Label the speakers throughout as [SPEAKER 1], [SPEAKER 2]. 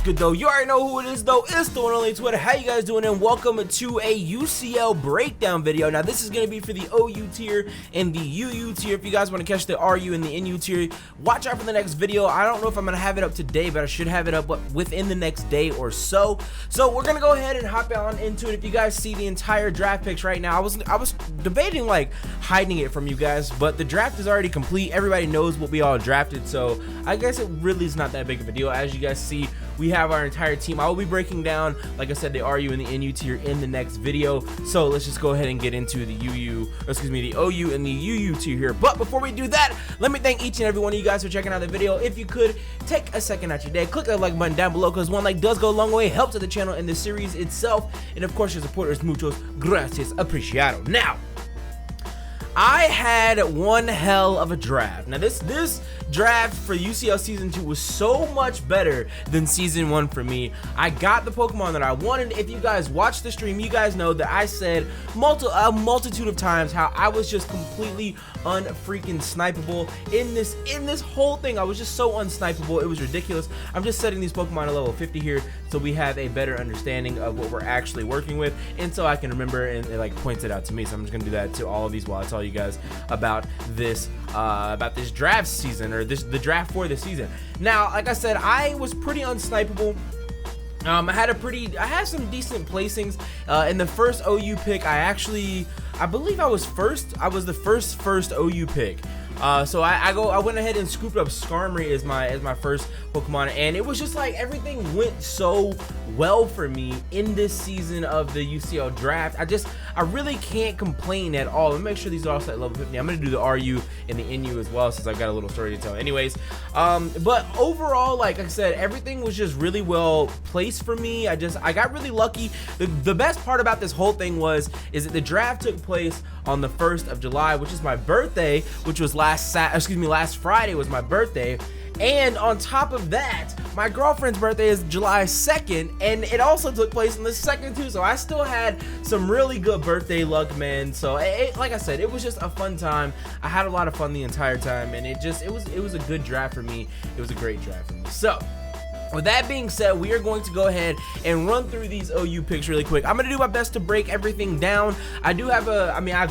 [SPEAKER 1] good though? You already know who it is though. It's the one and only Twitter. How you guys doing? And welcome to a UCL breakdown video. Now this is going to be for the OU tier and the UU tier. If you guys want to catch the RU and the NU tier, watch out for the next video. I don't know if I'm going to have it up today, but I should have it up within the next day or so. So we're going to go ahead and hop on into it. If you guys see the entire draft picks right now, I was debating like hiding it from you guys, but the draft is already complete. Everybody knows what we all drafted, so I guess it really is not that big of a deal. As you guys see, we have our entire team. I will be breaking down, like I said, the RU and the NU tier in the next video. So let's just go ahead and get into the the OU and the UU tier here. But before we do that, let me thank each and every one of you guys for checking out the video. If you could take a second out your day, click that like button down below, because one like does go a long way, helps to the channel and the series itself. And of course, your support is muchos gracias, apreciado. Now, I had one hell of a draft. Now this draft for UCL Season 2 was so much better than Season 1 for me. I got the Pokemon that I wanted. If you guys watched the stream, you guys know that I said a multitude of times how I was just completely unfreaking snipeable in this whole thing. I was just so unsnipeable. It was ridiculous. I'm just setting these Pokemon at level 50 here so we have a better understanding of what we're actually working with, and so I can remember, and it like points it out to me. So I'm just gonna do that to all of these while I tell you guys about this draft season, or the draft for this season. Now, like I said, I was pretty unsnipeable. I had some decent placings in the first OU pick. I believe I was the first OU pick. So I went ahead and scooped up Skarmory as my first Pokemon, and it was just like everything went so well for me in this season of the UCL draft. I really can't complain at all. Let me make sure these are all set at level 50. I'm gonna do the RU and the NU as well, since I've got a little story to tell. Anyways, but overall, like I said, everything was just really well placed for me. I got really lucky. The best part about this whole thing is that the draft took place on the 1st of July, which is my birthday, which was last Friday was my birthday. And on top of that, my girlfriend's birthday is July 2nd, and it also took place on the 2nd too, so I still had some really good birthday luck, man. So like I said, it was just a fun time. I had a lot of fun the entire time, and it was a good draft for me. It was a great draft for me. So with that being said, we are going to go ahead and run through these OU picks really quick. I'm going to do my best to break everything down. I've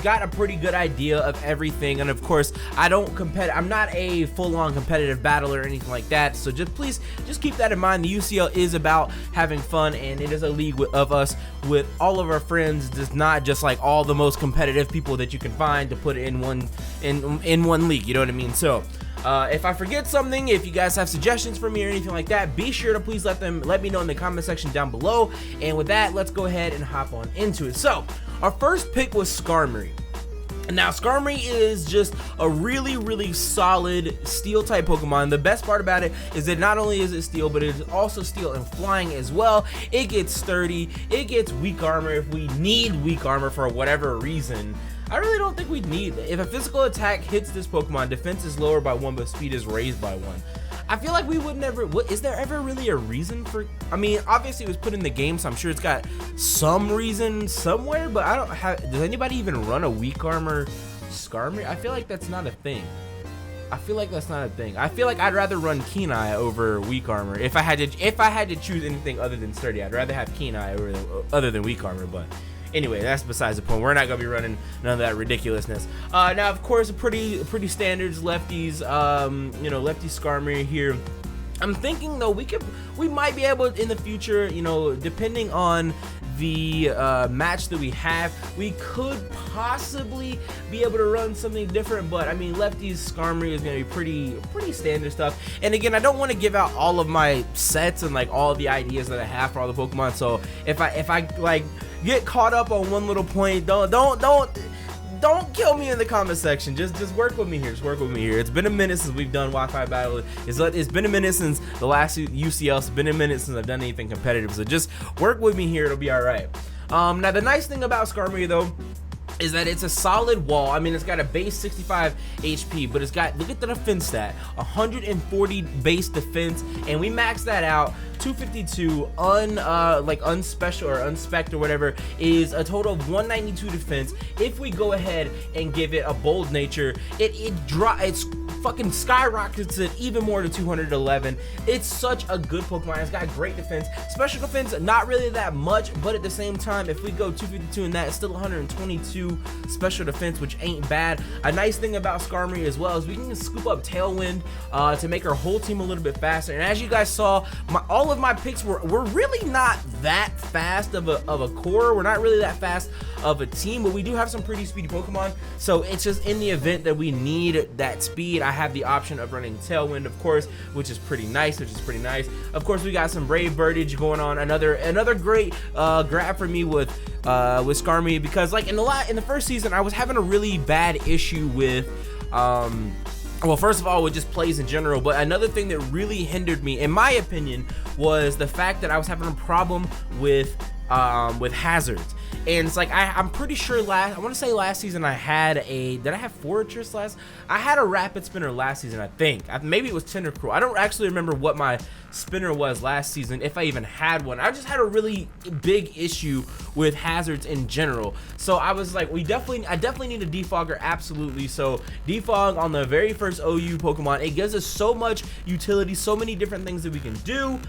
[SPEAKER 1] got a pretty good idea of everything, and of course, I'm not a full-on competitive battler or anything like that, so please keep that in mind. The UCL is about having fun, and it is a league of us with all of our friends. It's not just like all the most competitive people that you can find to put it in one league, you know what I mean? So if I forget something, if you guys have suggestions for me or anything like that, be sure to please let me know in the comment section down below. And with that, let's go ahead and hop on into it. So our first pick was Skarmory. Now, Skarmory is just a really solid steel type Pokemon. The best part about it is that not only is it steel, but it is also steel and flying as well. It gets sturdy, it gets weak armor if we need weak armor for whatever reason. I really don't think we'd need it. If a physical attack hits this Pokemon, defense is lowered by 1, but speed is raised by 1. I feel like we would never. Is there ever really a reason for? I mean, obviously it was put in the game, so I'm sure it's got some reason somewhere. But I don't have. Does anybody even run a weak armor Skarmory? I feel like that's not a thing. I feel like I'd rather run Keen Eye over weak armor. If I had to choose anything other than sturdy, I'd rather have Keen Eye other than weak armor. But anyway, that's besides the point. We're not gonna be running none of that ridiculousness. Now, of course, pretty standards lefties. Lefty Skarmory here. I'm thinking though we might be able in the future, depending on the match that we have, we could possibly be able to run something different. But I mean, lefties Skarmory is gonna be pretty standard stuff. And again, I don't want to give out all of my sets and like all of the ideas that I have for all the Pokemon. So if I like get caught up on one little point, don't kill me in the comment section. Just work with me here. It's been a minute since we've done Wi-Fi battle. It's been a minute since the last UCL. It's been a minute since I've done anything competitive. So just work with me here. It'll be all right. Now the nice thing about Skarmory though is that it's a solid wall. I mean, it's got a base 65 HP, but it's got, look at the defense stat, 140 base defense, and we maxed that out. 252 unspecial or unspect or whatever is a total of 192 defense. If we go ahead and give it a bold nature, it's fucking skyrockets it even more to 211. It's such a good Pokemon. It's got great defense, special defense not really that much, but at the same time, if we go 252 in that, it's still 122 special defense, which ain't bad. A nice thing about Skarmory as well is we can scoop up Tailwind to make our whole team a little bit faster. And as you guys saw, all of my picks were really not that fast of a core. We're not really that fast of a team, but we do have some pretty speedy Pokemon. So it's just in the event that we need that speed, I have the option of running Tailwind, of course, which is pretty nice. Of course, we got some Brave Birdage going on. Another great grab for me with Skarmory, because like in the first season, I was having a really bad issue with well, first of all, with just plays in general, but another thing that really hindered me, in my opinion, was the fact that I was having a problem with hazards. And it's like I'm pretty sure I want to say last season I had did I have Fortress last? I had a Rapid Spinner last season, I think. Maybe it was Tentacruel. I don't actually remember what my spinner was last season, if I even had one. I just had a really big issue with hazards in general. So I was like, I definitely need a defogger, absolutely. So defog on the very first OU Pokemon, it gives us so much utility, so many different things that we can do.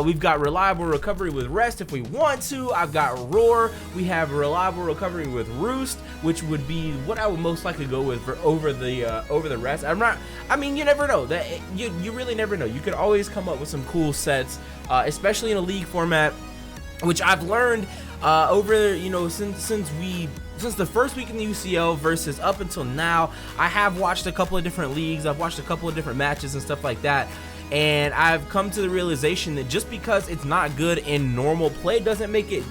[SPEAKER 1] We've got reliable recovery with Rest if we want to. I've got Roar. We have reliable recovery with Roost, which would be what I would most likely go with for over the Rest. I mean, you never know. That you really never know. You could always come up with some cool sets, especially in a league format, which I've learned over, you know, since the first week in the UCL versus up until now. I have watched a couple of different leagues. I've watched a couple of different matches and stuff like that. And I've come to the realization that just because it's not good in normal play doesn't make it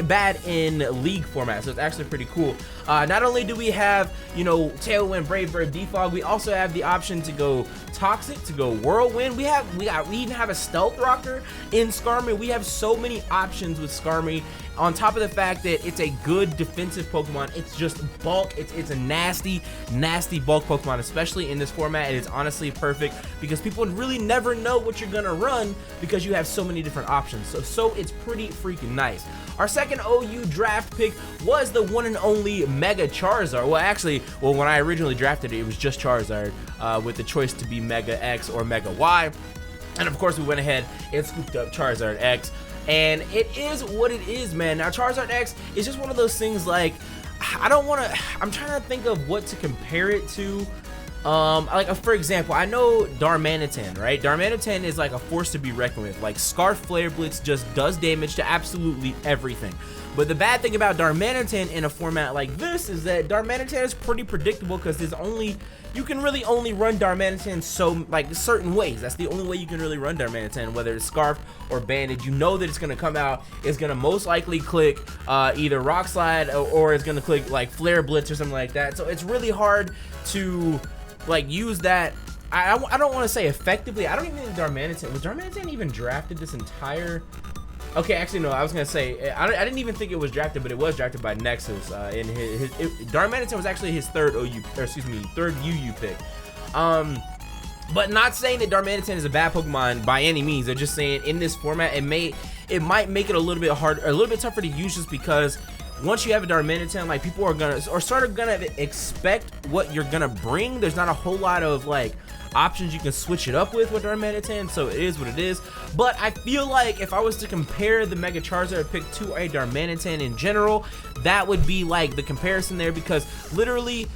[SPEAKER 1] bad in league format. So it's actually pretty cool. Not only do we have, you know, Tailwind, Brave Bird, Defog, we also have the option to go Toxic, to go Whirlwind. We even have a Stealth Rocker in Skarmory. We have so many options with Skarmory. On top of the fact that it's a good defensive Pokemon, it's just bulk. It's a nasty bulk Pokemon, especially in this format. It is honestly perfect because people really never know what you're gonna run because you have so many different options. So it's pretty freaking nice. Our second OU draft pick was the one and only Mega Charizard. Well, when I originally drafted it, it was just Charizard with the choice to be Mega X or Mega Y. And of course, we went ahead and scooped up Charizard X. And it is what it is, man. Now, Charizard X is just one of those things, like, I'm trying to think of what to compare it to. Like, for example, I know Darmanitan, right? Darmanitan is like a force to be reckoned with. Like, Scarf Flare Blitz just does damage to absolutely everything. But the bad thing about Darmanitan in a format like this is that Darmanitan is pretty predictable because you can really only run Darmanitan certain ways. That's the only way you can really run Darmanitan, whether it's Scarf or Bandage. You know that it's going to come out, it's going to most likely click either Rock Slide or it's going to click like Flare Blitz or something like that. So it's really hard to like use that. I don't want to say effectively. I don't even think was Darmanitan even drafted this entire... Okay, actually no, I was gonna say I didn't even think it was drafted, but it was drafted by Nexus. In Darmanitan was actually his third UU pick. But not saying that Darmanitan is a bad Pokemon by any means. They're just saying in this format it might make it a little bit hard, a little bit tougher to use, just because once you have a Darmanitan, like, people are sort of gonna expect what you're gonna bring. There's not a whole lot of like options you can switch it up with Darmanitan, so it is what it is. But I feel like if I was to compare the Mega Charizard pick to a Darmanitan in general, that would be like the comparison there, because literally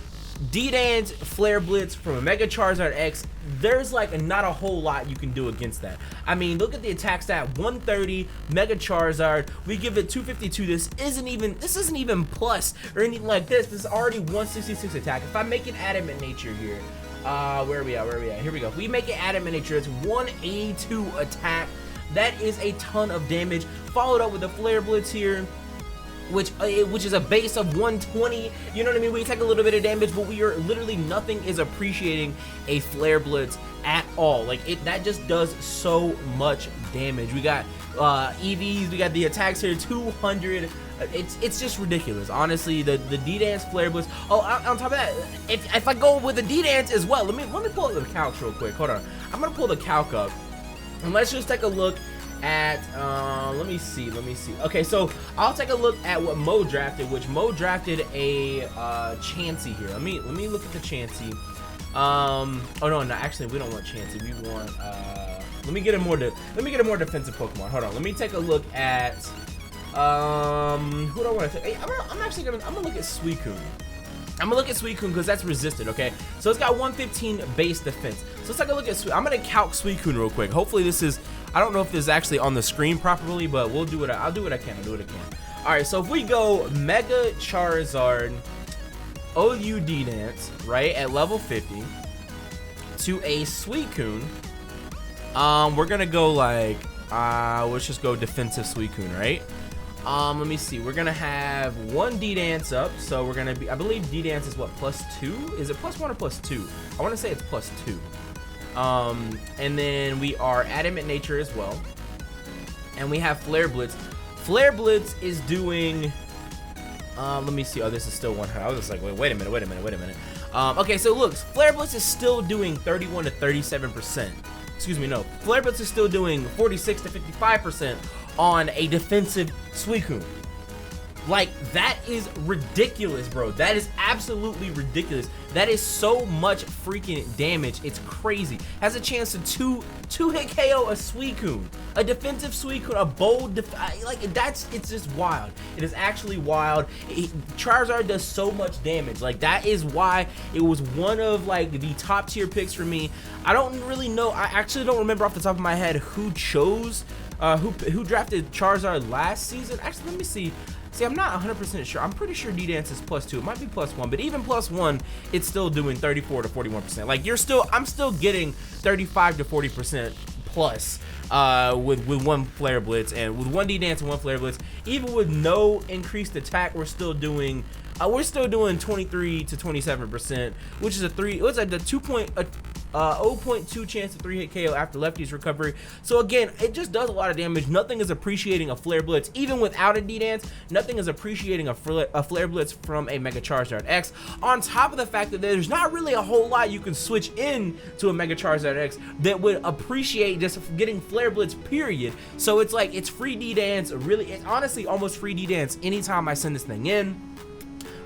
[SPEAKER 1] D-Dance Flare Blitz from a Mega Charizard X, there's like not a whole lot you can do against that. I mean, look at the attack stat, 130, Mega Charizard, we give it 252. This isn't even plus or anything like this. This is already 166 attack. If I make it Adamant Nature here, where are we at? Here we go. If we make it Adamant Nature, it's 182 attack. That is a ton of damage. Followed up with a Flare Blitz here, which is a base of 120. You know what I mean? We take a little bit of damage, but we are literally, nothing is appreciating a Flare Blitz at all. Like, that just does so much damage. We got EVs, we got the attacks here, 200. It's just ridiculous, honestly. The D-Dance Flare Blitz. Oh, on top of that, if I go with the D-Dance as well, let me pull up the calc real quick. Hold on, I'm gonna pull the calc up, and let's just take a look at let me see. Okay, so I'll take a look at what Mo drafted, which Mo drafted a Chansey here. Let me look at the Chansey. Oh no, actually we don't want Chansey. We want let me get a more defensive Pokemon. Hold on, let me take a look at who do I want to take? Hey, I'm gonna look at Suicune. I'm gonna look at Suicune because that's resisted, okay? So it's got 115 base defense. So let's take a look at Suicune. I'm gonna calc Suicune real quick. Hopefully this is, I don't know if this is actually on the screen properly, but we'll do it. I'll do what I can. All right, so if we go Mega Charizard OUD Dance, right, at level 50 to a Suicune, we're gonna go like, let's just go defensive Suicune, right? Let me see. We're gonna have one D-Dance up, so we're gonna be, I believe D-Dance is what, +2? Is it +1 or +2? I want to say it's +2. And then we are Adamant Nature as well, and we have Flare Blitz. Flare Blitz is doing, let me see. Oh, this is still 100. I was just like, wait a minute. Okay, so look, Flare Blitz is still doing 31 to 37%. Excuse me, no. Flare Blitz is still doing 46 to 55% on a defensive Suicune. Like, that is ridiculous, bro. That is absolutely ridiculous. That is so much freaking damage. It's crazy. Has a chance to two-hit KO a Suicune, a defensive Suicune, a bold it's just wild. It is actually wild. Charizard does so much damage. Like, that is why it was one of like the top tier picks for me. I don't really know. I actually don't remember off the top of my head who chose, who drafted Charizard last season. Actually, let me see. See, I'm not 100% sure. I'm pretty sure D-Dance is +2. It might be +1, but even +1, it's still doing 34 to 41%. Like, I'm still getting 35 to 40% plus with one Flare Blitz, and with one D-Dance and one Flare Blitz. Even with no increased attack, we're still doing 23 to 27%, which is a 0.2 chance to 3-hit KO after Lefty's recovery. So again, it just does a lot of damage. Nothing is appreciating a Flare Blitz. Even without a D-Dance, nothing is appreciating a Flare Blitz from a Mega Charizard X. On top of the fact that there's not really a whole lot you can switch in to a Mega Charizard X that would appreciate just getting Flare Blitz, period. So it's like, it's free D-Dance. Really, it's honestly almost free D-Dance anytime I send this thing in,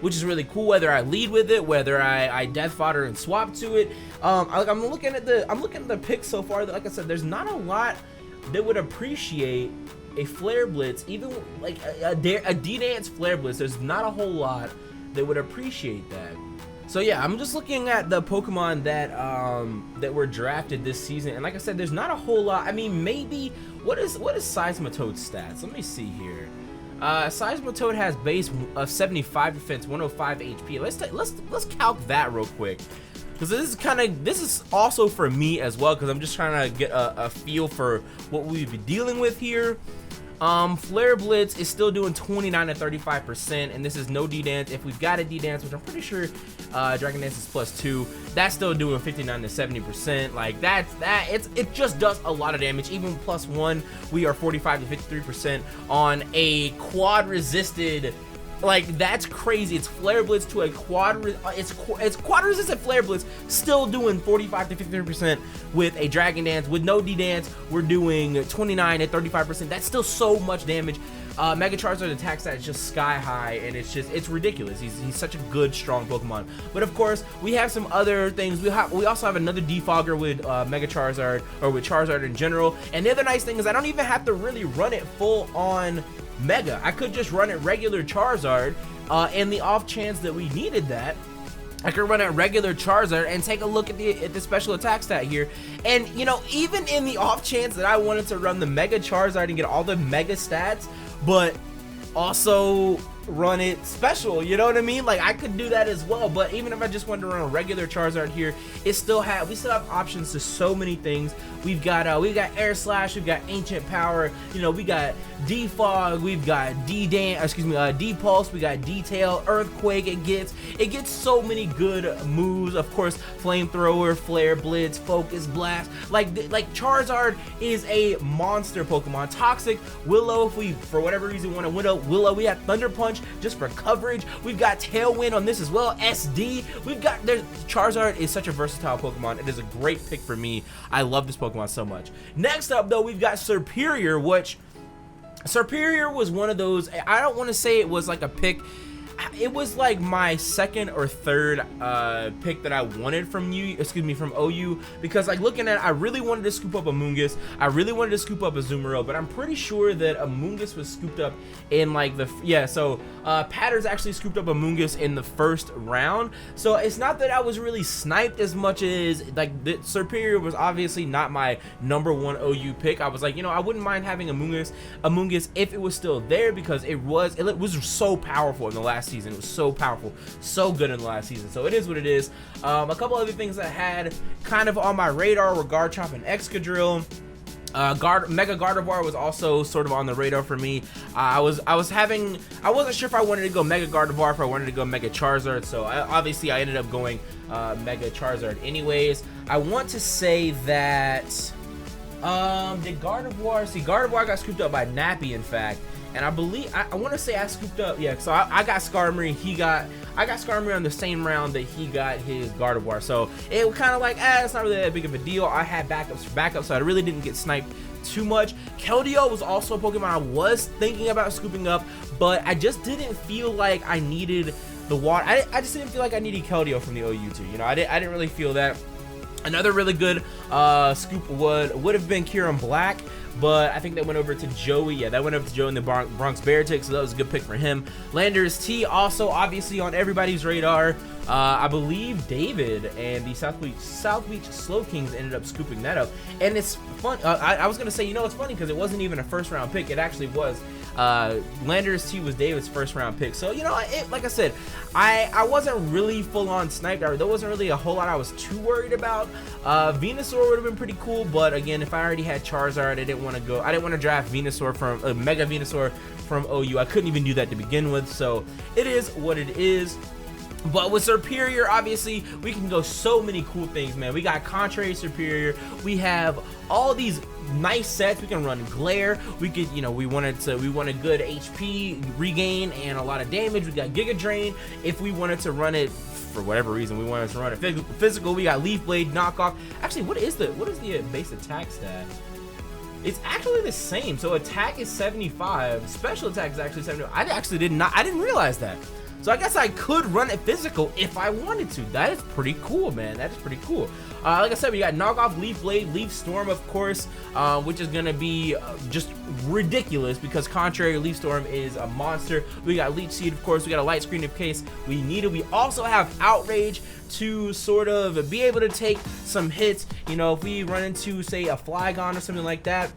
[SPEAKER 1] which is really cool. Whether I lead with it, whether I death fodder and swap to it. I'm looking at the picks so far. Like I said, there's not a lot that would appreciate a Flare Blitz, even like a D-Dance Flare Blitz. There's not a whole lot that would appreciate that. So yeah, I'm just looking at the Pokemon that were drafted this season, and like I said, there's not a whole lot. I mean, maybe what is Seismitoad's stats? Let me see here. Seismitoad has base of 75 defense, 105 HP. Let's calc that real quick, because this is also for me as well, because I'm just trying to get a feel for what we'd be dealing with here. Flare Blitz is still doing 29 to 35%, and this is no D-Dance. If we've got a D-Dance, which I'm pretty sure Dragon Dance is +2, that's still doing 59 to 70%. Like, it just does a lot of damage. Even +1, we are 45 to 53% on a quad resisted. Like, that's crazy. It's Flare Blitz to a it's quad resistant Flare Blitz, still doing 45 to 53% with a Dragon Dance. With no D-Dance, we're doing 29 to 35%. That's still so much damage. Mega Charizard attack stat is just sky high, and it's ridiculous. He's such a good, strong Pokemon. But of course, we have some other things. We also have another defogger with Mega Charizard, or with Charizard in general. And the other nice thing is I don't even have to really run it full on Mega. I could just run it regular Charizard, and the off chance that we needed that, I could run a regular Charizard and take a look at the special attack stat here. And you know, even in the off chance that I wanted to run the Mega Charizard and get all the Mega stats, but also run it special, you know what I mean? Like, I could do that as well. But even if I just wanted to run a regular Charizard here, we still have options to so many things. We've got Air Slash, we've got Ancient Power, you know, we got Defog, we've got D-Pulse, we got Detail, Earthquake. It gets so many good moves. Of course, Flamethrower, Flare Blitz, Focus Blast. Like Charizard is a monster Pokemon. Toxic, Willow, if we for whatever reason want to Willow, we have Thunder Punch. punch just for coverage. We've got Tailwind on this as well, SD. We've got, Charizard is such a versatile Pokemon. It is a great pick for me. I love this Pokemon so much. Next up though, we've got Serperior, which Serperior was one of those, I don't want to say it was like a pick, it was like my second or third pick that I wanted from OU, because like looking at it, I really wanted to scoop up a Mungus, I really wanted to scoop up a Azumarill, but I'm pretty sure that a Mungus was scooped up in like the, Patter's actually scooped up a Mungus in the first round, so it's not that I was really sniped as much as like the Serperior was obviously not my #1 OU pick. I was like, you know, I wouldn't mind having a Mungus if it was still there, because it was so powerful in the last season. It was so powerful, so good in the last season, so it is what it is. A couple other things I had kind of on my radar were Garchomp and Excadrill. Mega Gardevoir was also sort of on the radar for me. I wasn't sure if I wanted to go Mega Gardevoir, if I wanted to go Mega Charizard, so obviously I ended up going Mega Charizard anyways. I want to say that did Gardevoir got scooped up by Nappy, in fact, and I believe I want to say I scooped up, yeah, so I got Skarmory, I got Skarmory on the same round that he got his Gardevoir, so it was kind of like, it's not really that big of a deal. I had backups for backups, so I really didn't get sniped too much. Keldeo was also a Pokemon I was thinking about scooping up, but I just didn't feel like I needed the water. I just didn't feel like I needed Keldeo from the OU too, you know, I didn't really feel that. Another really good scoop would have been Kyurem Black, but I think that went over to Joey. Yeah, that went over to Joey in the Bronx Beartic, so that was a good pick for him. Landers T also obviously on everybody's radar. I believe David and the South Beach Slowkings ended up scooping that up, and it's fun. I was gonna say, you know, it's funny because it wasn't even a first round pick. It actually was. Landers T was David's first round pick, so you know, like I said, I wasn't really full on sniped. There wasn't really a whole lot I was too worried about. Venusaur would have been pretty cool, but again, if I already had Charizard, I didn't want to draft Venusaur from Mega Venusaur from OU. I couldn't even do that to begin with, so it is what it is. But with Serperior, obviously, we can go so many cool things, man. We got Contrary Serperior. We have all these nice sets. We can run Glare. We could, you know, we want a good HP regain and a lot of damage. We got Giga Drain. If we wanted to run it for whatever reason, we wanted to run it physical. We got Leaf Blade, Knockoff. Actually, what is the base attack stat? It's actually the same. So attack is 75. Special attack is actually 75. I didn't realize that. So I guess I could run it physical if I wanted to. That is pretty cool, man. That is pretty cool. Like I said, we got Knockoff, Leaf Blade, Leaf Storm, of course, which is going to be just ridiculous because Contrary Leaf Storm is a monster. We got Leech Seed, of course. We got a Light Screen in case we need it. We also have Outrage to sort of be able to take some hits. You know, if we run into, say, a Flygon or something like that,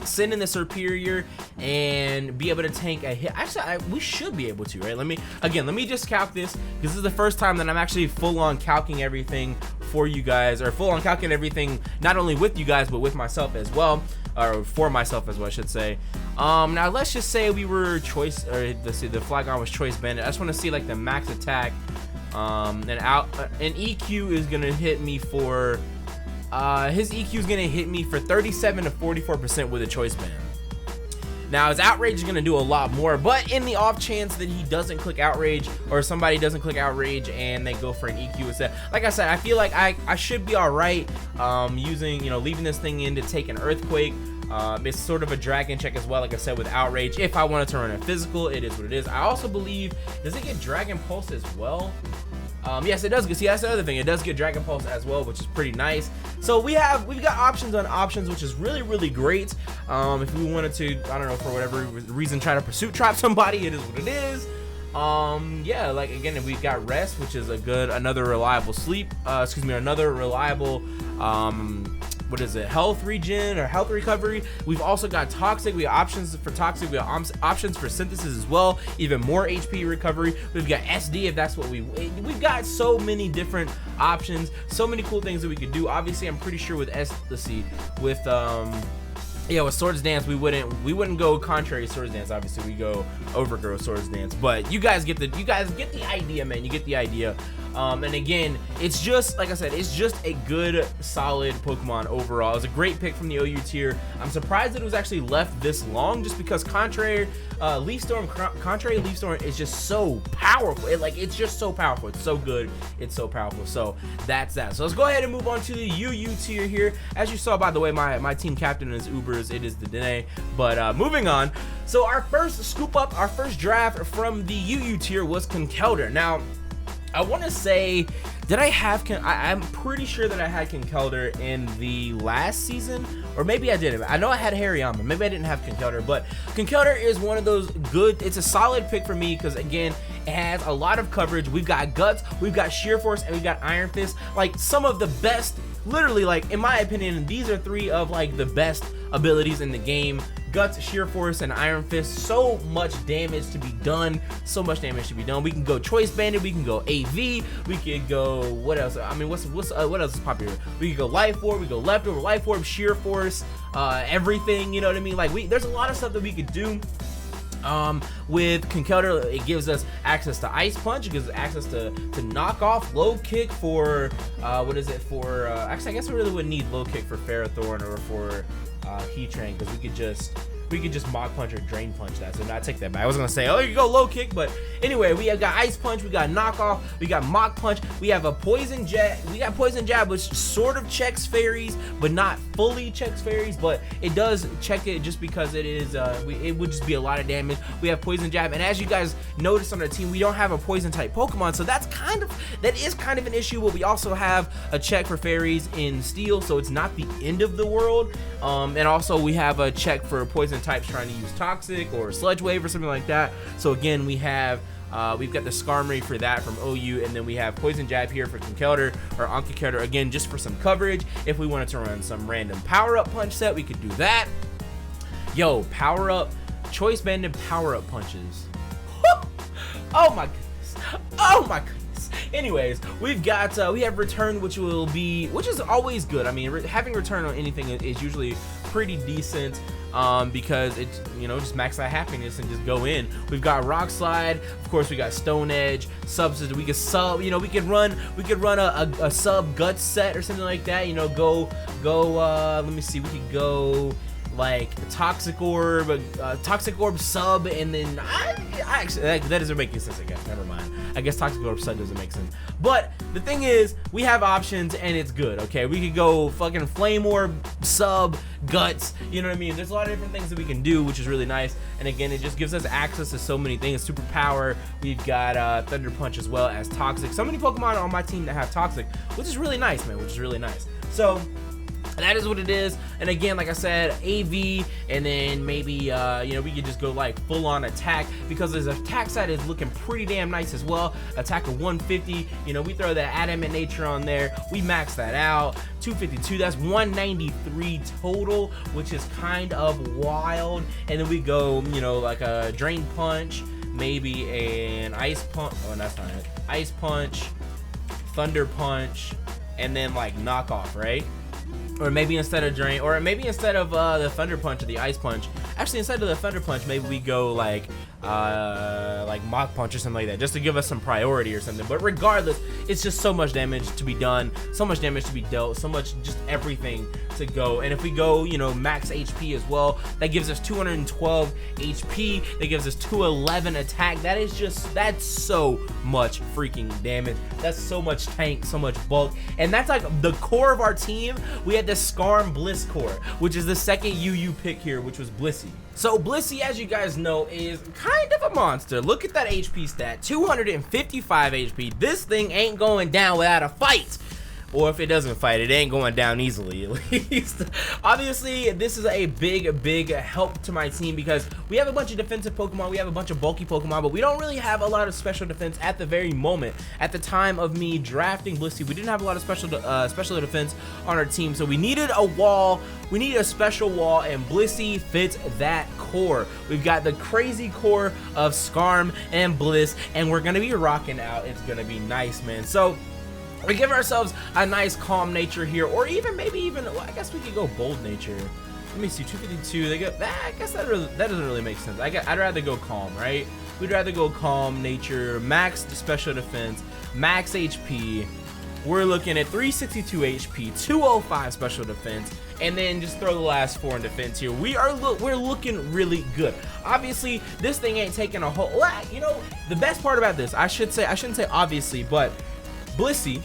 [SPEAKER 1] send in the Serperior and be able to tank a hit. Actually, we should be able to, right? Let me just calc this, because this is the first time that I'm actually full on calcing everything for you guys, or full on calcing everything not only with you guys but with myself as well, or for myself as well, I should say. Now let's just say we were choice, or let's see, the Flygon was Choice Bandit. I just want to see like the max attack, and EQ is gonna hit me for. His EQ is going to hit me for 37 to 44% with a Choice Band. Now, his Outrage is going to do a lot more, but in the off chance that he doesn't click Outrage, or somebody doesn't click Outrage and they go for an EQ instead, like I said, I feel like I should be alright using, you know, leaving this thing in to take an Earthquake. It's sort of a Dragon check as well, like I said, with Outrage. If I wanted to run a physical, it is what it is. I also believe, does it get Dragon Pulse as well? Yes, it does. See, that's the other thing. It does get Dragon Pulse as well, which is pretty nice. So we've got options on options, which is really, really great. If we wanted to, I don't know, for whatever reason, try to Pursuit Trap somebody, it is what it is. Yeah, like again, we've got Rest, which is another reliable sleep. Another reliable what is it, health regen or health recovery. We've also got Toxic. We have options for Toxic. We have options for Synthesis as well, even more HP recovery. We've got SD if that's what we've got so many different options, so many cool things that we could do. Obviously, I'm pretty sure with with Swords Dance, we wouldn't go Contrary Swords Dance. Obviously, we go Overgrowth Swords Dance. But you guys get the idea, man. You get the idea. And again, it's just, like I said, it's just a good, solid Pokemon overall. It was a great pick from the OU tier. I'm surprised that it was actually left this long, just because Contrary Leaf Storm is just so powerful. It's just so powerful. It's so good. It's so powerful. So that's that. So let's go ahead and move on to the UU tier here. As you saw, by the way, my team captain is Ubers. It is the Dene. But moving on. So our first scoop up, our first draft from the UU tier was Conkeldurr. Now, I want to say, did I have I'm pretty sure that I had Conkeldurr in the last season, or maybe I didn't. I know I had Hariyama. Maybe I didn't have Conkeldurr, but Conkeldurr is one of those good. It's a solid pick for me because, again, it has a lot of coverage. We've got Guts, we've got Sheer Force, and we've got Iron Fist. Like, some of the best, literally, like, in my opinion, these are three of, like, the best abilities in the game. Guts, Sheer Force, and Iron Fist. So much damage to be done. So much damage to be done. We can go Choice Bandit. We can go AV. We could go, what else? I mean, what else is popular? We could go Life Orb. We go Leftover, Life Orb, Sheer Force, everything. You know what I mean? Like, there's a lot of stuff that we could do. With Conkeldurr, it gives us access to Ice Punch. It gives us access to knock off, Low Kick for what is it for? Actually, I guess we really wouldn't need Low Kick for Ferrothorn or for Heatran, because we could just Mach Punch or Drain Punch that. So I take that back. I was gonna say, oh, you go Low Kick, but anyway, we have got Ice Punch, we got Knock Off, we got Mach Punch, we have a Poison Jab. We got Poison Jab, which sort of checks fairies, but not fully checks fairies, but it does check it just because it is. It would just be a lot of damage. We have Poison Jab, and as you guys noticed on our team, we don't have a Poison type Pokemon, so that is kind of an issue. But we also have a check for fairies in Steel, so it's not the end of the world. And also we have a check for Poison types trying to use Toxic or Sludge Wave or something like that. So again, we've got the Skarmory for that from OU, and then we have Poison Jab here for Conkeldurr or Conkeldurr, again, just for some coverage. If we wanted to run some random power-up punch set, we could do that. Yo, power-up, Choice Bandit power-up punches. Oh my goodness. Oh my goodness. Anyways, we have Return, which is always good. I mean, having Return on anything is usually pretty decent, because it's, just max that happiness and just go in. We've got Rock Slide, of course. We got Stone Edge, Substance. We could sub, we could run a sub Guts set or something like that. Let me see, we could go like Toxic Orb sub, and then actually that doesn't make any sense, I guess. Never mind. I guess Toxic Orb sub doesn't make sense. But the thing is, we have options and it's good, okay? We could go fucking Flame Orb, sub, Guts, you know what I mean? There's a lot of different things that we can do, which is really nice. And again, it just gives us access to so many things. Super Power, we've got Thunder Punch as well as Toxic. So many Pokemon on my team that have Toxic, which is really nice, man, which is really nice. So that is what it is. And again, like I said, AV, and then maybe we could just go like full on attack, because his attack side is looking pretty damn nice as well. Attack of 150, we throw that Adamant Nature on there, we max that out. 252, that's 193 total, which is kind of wild. And then we go, like a Drain Punch, maybe an Ice Punch. Oh, that's not it. Ice Punch, Thunder Punch, and then like Knock Off, right? Or maybe instead of Drain, or maybe instead of the Thunder Punch or the Ice Punch, actually instead of the Thunder Punch, maybe we go like Mach Punch or something like that, just to give us some priority or something. But regardless, it's just so much damage to be done, so much damage to be dealt, so much just everything to go. And if we go, max HP as well, that gives us 212 HP, that gives us 211 attack. That's so much freaking damage. That's so much tank, so much bulk. And that's like the core of our team. We had the Skarm Bliss core, which is the second UU pick here, which was Blissey. So Blissey, as you guys know, is kind of a monster. Look at that HP stat, 255 HP. This thing ain't going down without a fight. Or if it doesn't fight, it ain't going down easily, at least. Obviously, this is a big help to my team, because we have a bunch of defensive Pokemon, we have a bunch of bulky Pokemon, but we don't really have a lot of special defense at the very moment. At the time of me drafting Blissey, we didn't have a lot of special defense on our team, so we needed a wall. We needed a special wall, and Blissey fits that core. We've got the crazy core of Skarm and Bliss, and we're gonna be rocking out. It's gonna be nice, man. So we give ourselves a nice calm nature here, or maybe well, I guess we could go bold nature. Let me see, 252. They go. I guess that doesn't really make sense. I'd rather go calm, right? We'd rather go calm nature, max special defense. max HP. We're looking at 362 HP, 205 special defense, and then just throw the last 4 in defense here. We're looking really good. Obviously, this thing ain't taking a whole lot. You know, the best part about this, I shouldn't say obviously, but Blissey,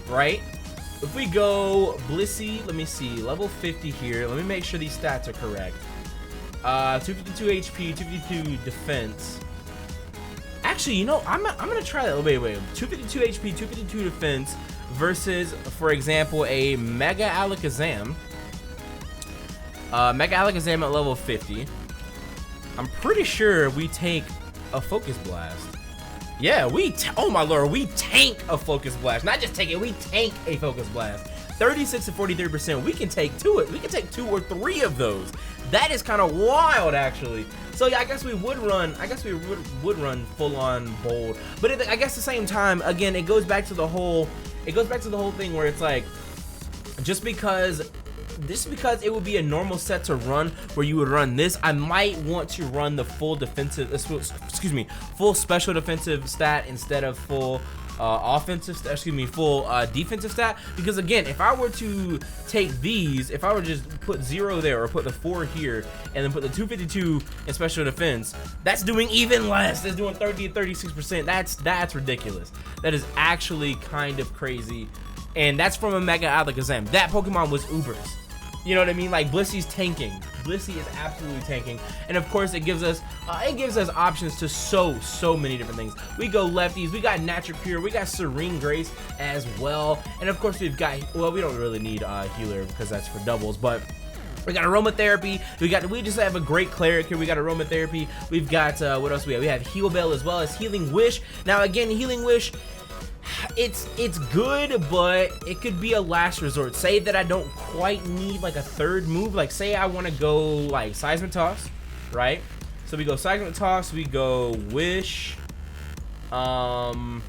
[SPEAKER 1] right? If we go Blissey, let me see, level 50 here. Let me make sure these stats are correct. 252 HP, 252 defense. Actually, you know, I'm gonna try that. Wait. 252 HP, 252 defense versus, for example, a Mega Alakazam. Mega Alakazam at level 50. I'm pretty sure we take a Focus Blast. Yeah, oh my lord, we tank a Focus Blast. Not just take it, we tank a Focus Blast. 36 to 43%. We can take 2 or 3 of those. That is kind of wild, actually. So yeah, I guess we would run. Would run full on bold. But I guess at the same time, again, it goes back to the whole thing where it's like, just because it would be a normal set to run where you would run this, I might want to run the full defensive, full special defensive stat instead of full full defensive stat, because again, if I were to take these, if I were to just put 0 there or put the 4 here and then put the 252 in special defense, that's doing even less. That's doing 30 to 36%. That's ridiculous. That is actually kind of crazy, and that's from a Mega Alakazam. That Pokemon was Ubers. You know what I mean? Like, Blissey's tanking. Blissey is absolutely tanking, and of course it gives us options to so many different things. We go lefties, we got Natural Cure, we got Serene Grace as well, and of course we've got, well, we don't really need Healer because that's for doubles, but we got Aromatherapy. We just have a great Cleric here. We got Aromatherapy. We've got what else we have? We have Heal Bell as well as Healing Wish. Now again, Healing Wish, it's good, but it could be a last resort. Say that I don't quite need like a third move. Like, say I want to go like Seismitoss, right? So we go Seismitoss, we go Wish, Seismitoss,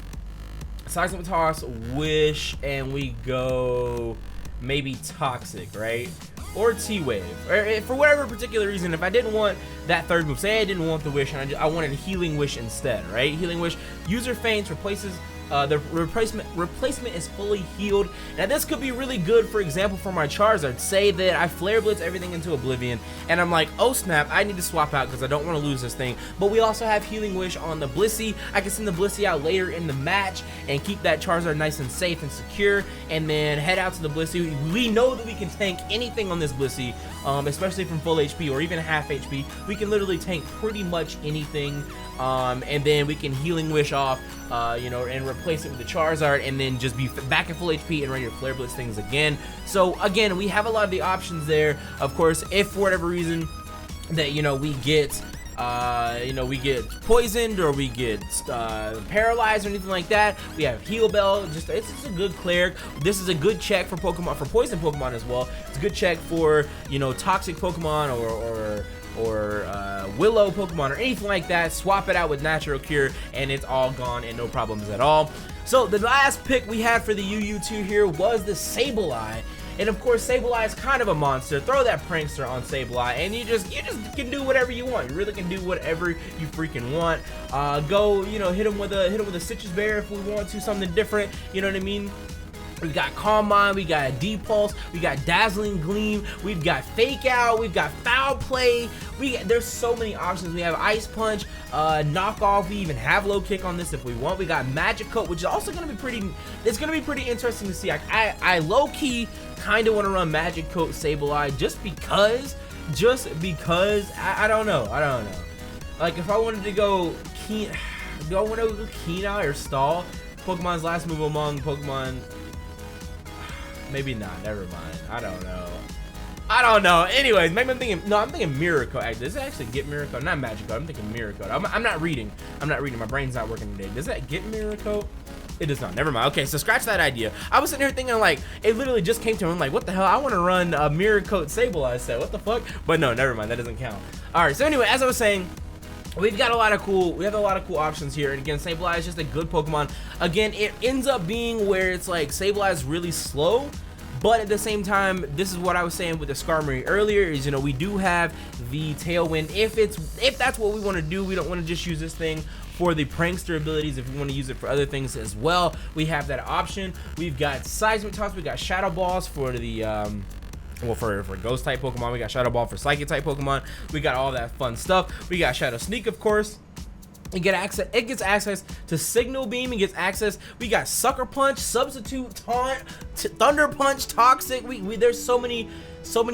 [SPEAKER 1] Wish, and we go maybe Toxic, right? Or T-Wave, or for whatever particular reason, if I didn't want that third move, say I didn't want the Wish and I wanted Healing Wish instead, right? Healing Wish, user faints, replaces the replacement is fully healed. Now this could be really good, for example, for my Charizard. Say that I Flare Blitz everything into Oblivion, and I'm like, oh snap, I need to swap out because I don't want to lose this thing. But we also have Healing Wish on the Blissey. I can send the Blissey out later in the match and keep that Charizard nice and safe and secure, and then head out to the Blissey. We know that we can tank anything on this Blissey, especially from full HP or even half HP. We can literally tank pretty much anything, and then we can Healing Wish off, you know, and replace it with the Charizard, and then just be back at full HP and ready to Flare Blitz things again. So again, we have a lot of the options there. Of course, if for whatever reason that, you know, we get poisoned or we get paralyzed or anything like that, we have Heal Bell. It's just a good Cleric. This is a good check for Pokemon, for poison Pokemon as well. It's a good check for, you know, toxic Pokemon or Willow Pokemon or anything like that. Swap it out with Natural Cure and it's all gone and no problems at all. So the last pick we had for the UU2 here was the Sableye. And of course, Sableye is kind of a monster. Throw that Prankster on Sableye, and you just can do whatever you want. You really can do whatever you freaking want. Go, you know, hit him with a Citrus Bear if we want to, something different. You know what I mean? We've got Calm Mind, we got D-Pulse, we got Dazzling Gleam, we've got Fake Out, we've got Foul Play. There's so many options. We have Ice Punch, Knock Off. We even have Low Kick on this if we want. We got Magic Coat, which is also going to be pretty. It's going to be pretty interesting to see. I low key kind of want to run Magic Coat Sableye just because. I don't know. Like, if I wanted to go Keen, do I want to go Keen Eye or Stall? Pokemon's last move among Pokemon. Maybe not. Never mind. I don't know. Anyways, maybe I'm thinking Mirror Coat. Does it actually get Mirror Coat? Not Magic Coat. I'm thinking Mirror Coat. I'm not reading. My brain's not working today. Does that get Mirror Coat? It does not. Never mind. Okay, so scratch that idea. I was sitting here thinking, like, it literally just came to me. I'm like, what the hell? I want to run a Mirror Coat Sableye set. What the fuck? But no, never mind. That doesn't count. All right. So anyway, as I was saying, we have a lot of cool options here, and again, Sableye is just a good Pokemon. Again, it ends up being where it's like Sableye is really slow, but at the same time, this is what I was saying with the Skarmory earlier, is, you know, we do have the Tailwind. If that's what we want to do, we don't want to just use this thing for the prankster abilities. If we want to use it for other things as well, we have that option. We've got seismic toss, we got shadow balls for the well, for ghost type Pokemon, we got shadow ball for psychic type Pokemon. We got all that fun stuff. We got shadow sneak, of course. It gets access to signal beam. It gets access. We got sucker punch, substitute, taunt, thunder punch, toxic. There's so many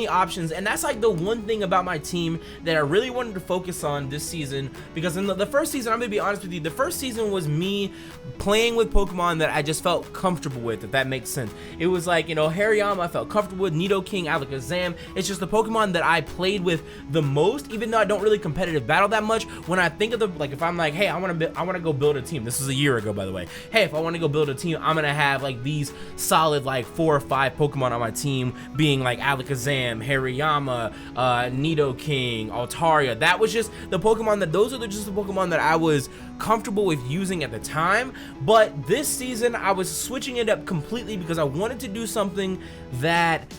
[SPEAKER 1] options, and that's like the one thing about my team that I really wanted to focus on this season, because in the first season, I'm gonna be honest with you, the first season was me playing with Pokemon that I just felt comfortable with, if that makes sense. It was like, you know, Hariyama I felt comfortable with, Nidoking, Alakazam. It's just the Pokemon that I played with the most, even though I don't really competitive battle that much. When I think of the, like, if I'm like, hey, I want to go build a team. This was a year ago, by the way. Hey, if I want to go build a team, I'm gonna have like these solid like 4 or 5 Pokemon on my team, being like Alakazam, Hariyama, Nidoking, Altaria. That was just the Pokemon that, those are just the Pokemon that I was comfortable with using at the time. But this season I was switching it up completely because I wanted to do something that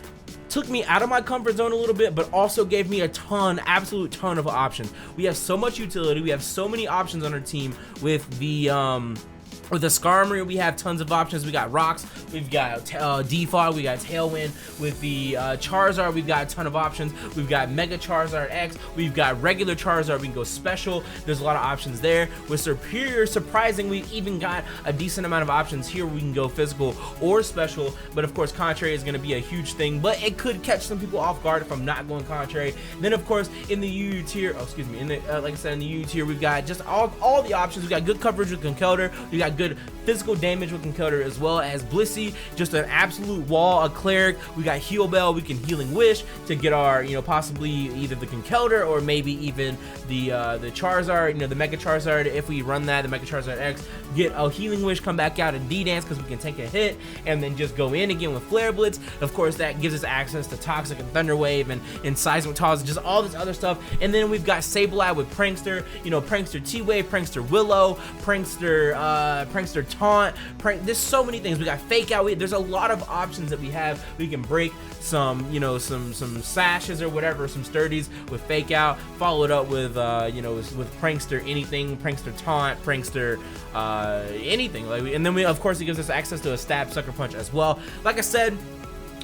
[SPEAKER 1] took me out of my comfort zone a little bit, but also gave me a ton, absolute ton of options. We have so much utility, we have so many options on our team. With the Skarmory, we have tons of options. We got Rocks, we've got Defog, we got Tailwind. With the Charizard, we've got a ton of options. We've got Mega Charizard X, we've got regular Charizard, we can go special. There's a lot of options there. With Superior, surprisingly, we've even got a decent amount of options here. We can go physical or special, but of course Contrary is going to be a huge thing, but it could catch some people off guard if I'm not going Contrary. Then of course in the UU tier, in the like I said, in the UU tier, we've got just all the options. We got good coverage with Conkeldurr, we got good physical damage with Conkeldurr, as well as Blissey, just an absolute wall, a Cleric. We got Heal Bell, we can Healing Wish to get our, you know, possibly either the Conkeldurr or maybe even the Charizard, you know, the Mega Charizard. If we run that, the Mega Charizard X, get a Healing Wish, come back out and D-Dance because we can take a hit and then just go in again with Flare Blitz. Of course, that gives us access to Toxic and Thunder Wave and Seismic Toss, just all this other stuff. And then we've got Sableye with Prankster, you know, Prankster T-Wave, Prankster Willow, Prankster Taunt, there's so many things. We got Fake Out. There's a lot of options that we have. We can break some, you know, some sashes or whatever, some sturdies with Fake Out, followed up with you know, with Prankster anything, Prankster Taunt, Prankster anything. Like, and then we, of course, it gives us access to a Stab, Sucker Punch as well. Like I said,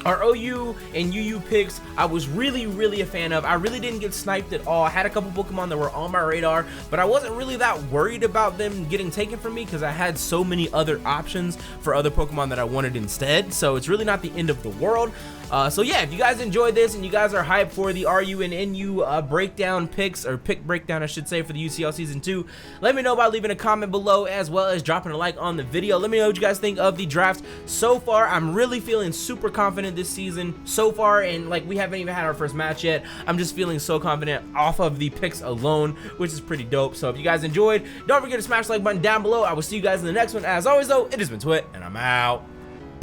[SPEAKER 1] our OU and UU picks, I was really a fan of. I really didn't get sniped at all. I had a couple Pokemon that were on my radar, but I wasn't really that worried about them getting taken from me because I had so many other options for other Pokemon that I wanted instead. So it's really not the end of the world. So yeah, if you guys enjoyed this and you guys are hyped for the RU and NU breakdown picks, or pick breakdown I should say, for the UCL Season 2, let me know by leaving a comment below, as well as dropping a like on the video. Let me know what you guys think of the drafts so far. I'm really feeling super confident this season so far, and like, we haven't even had our first match yet. I'm just feeling so confident off of the picks alone, which is pretty dope. So if you guys enjoyed, don't forget to smash the like button down below. I will see you guys in the next one. As always though, it has been Twit, and I'm out.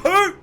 [SPEAKER 1] Peace!